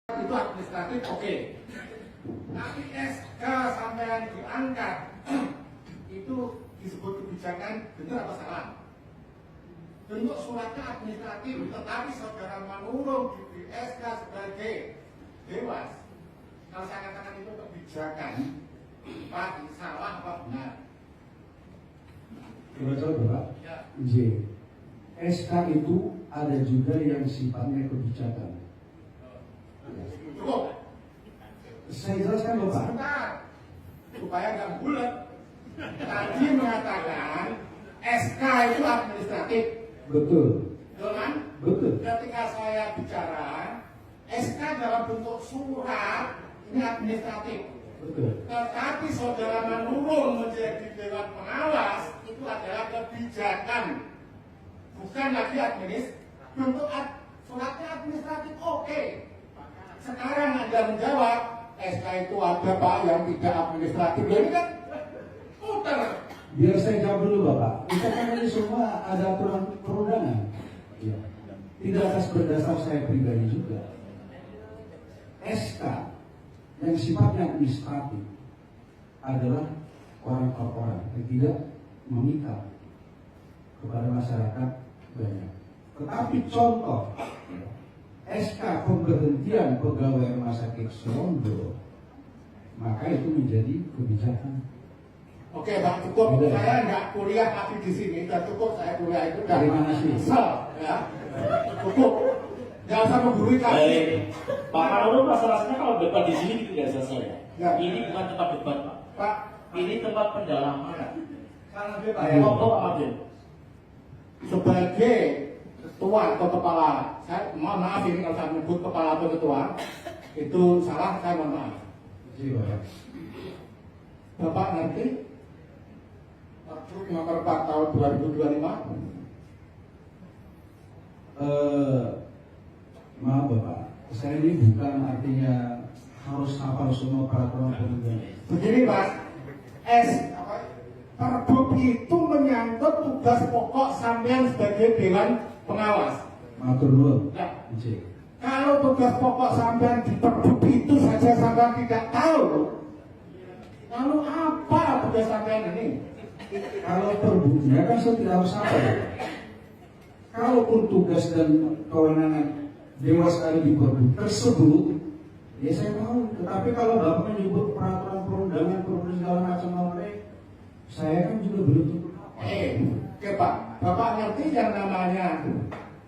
itu administratif oke. Tapi SK sampai yang diangkat itu disebut kebijakan, benar apa salah? Bentuk suratnya administratif, tetapi saudara menurun di SK sebagai dewas. Kalau saya katakan itu kebijakan, Pak, salah apa benar? Coba Bapak, Ya. J. SK itu ada juga yang sifatnya kebijakan. Cukup. Saya jelaskan Bapak. Sebentar, supaya nggak bulat. Tadi mengatakan SK itu administratif. Betul. Betul kan? Betul. Ketika saya bicara SK dalam bentuk surat ini administratif. Betul. Tetapi saudara menurun menjadi dewan pengawas itu adalah kebijakan, bukan lagi administratif. Bentuk suratnya administratif oke. Sekarang Anda menjawab SK itu ada Pak yang tidak administratif. Ini kan putar. Biar saya jawab dulu Bapak. Kita kan ini semua ada aturan perundangan. Ya. Tidak atas berdasar saya pribadi juga. SK yang sifatnya administratif adalah orang per orang yang tidak mengikat kepada masyarakat banyak. Tetapi contoh SK pemberhentian pegawai rumah sakit Serondo, maka itu menjadi kebijakan. Oke Pak, cukup. Tidak. Saya nggak kuliah lagi di sini, dan cukup saya kuliah itu dari Terima kasih. ya. Cukup. Nggak usah menggurui lagi. Baik, Pak Manurung masalahnya kalau debat di sini tidak selesai ya. Ya. Ini bukan tempat debat Pak. Pak, Ini tempat pendalaman. salah dia Pak ya. Ngomong Pak Martin. Sebagai ketua atau kepala, saya mohon maaf ini kalau saya menyebut kepala atau ketua itu salah, saya mohon maaf. Terima kasih, Bapak. Bapak nanti Pergub nomor 4 tahun 2025. Maaf Bapak, saya ini bukan artinya harus hafal semua peraturan perundang. Begini Mas, Pergub itu menyangkut tugas pokok sampean sebagai dewan pengawas. Matur nuwun. Ya. J. Kalau tugas pokok sampean di Pergub itu saja sampean tidak tahu, lalu apa tugas sampean ini? Kalau perbuknya kan saya tidak harus apa ya. Kalaupun tugas dan kewenangan dewas ada di Pergub tersebut, ya saya tahu. Tetapi kalau Bapak menyebut peraturan perundangan, perundang segala macam nomornya, saya kan juga belum tentu. Oke Pak, Bapak ngerti yang namanya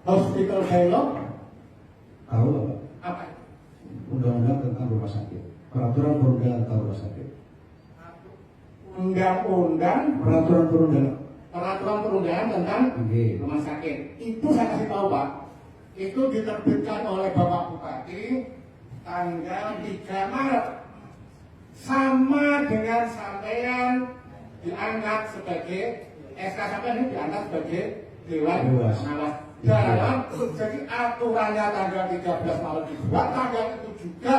hospital dialog? Tahu Bapak? Apa? Undang-undang tentang rumah sakit, peraturan perundangan tentang rumah sakit, Undang-undang peraturan perundangan. peraturan perundangan tentang Oke. rumah sakit. Itu saya kasih tahu Pak. Itu diterbitkan oleh Bapak Bupati tanggal 3 Maret. Sama dengan sampean diangkat sebagai SK sampean ini diangkat sebagai dewan Dewas. pengawas. Dalam jadi aturannya tanggal 13 Maret dibuat, tanggal itu juga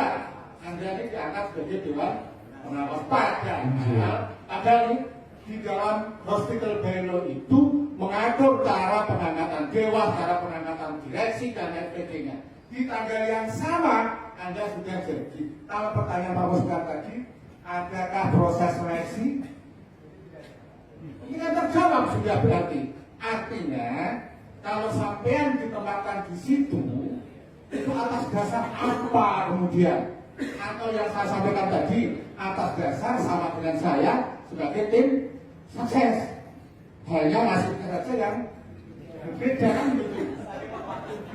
Anda ini diangkat sebagai dewan pengawas. Padahal ini di dalam hospital bylaw itu mengatur cara pengangkatan dewas, cara pengangkatan direksi dan sebagainya. Di tanggal yang sama Anda sudah jadi. Kalau pertanyaan Pak Oscar tadi, adakah proses seleksi? Ini kan terjawab sudah berarti. Artinya kalau sampean ditempatkan di situ itu atas dasar apa kemudian? Atau yang saya sampaikan tadi atas dasar sama dengan saya sebagai tim sukses, hanya nasibnya saja yang berbeda kan gitu.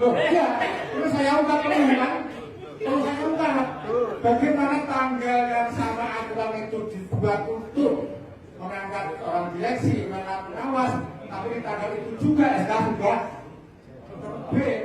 Loh iya, itu saya ungkap ini kan. Kalau saya ungkap bagaimana tanggal yang sama aturan itu dibuat untuk mengangkat orang direksi, mengangkat pengawas, tapi di tanggal itu juga SK sudah terbit.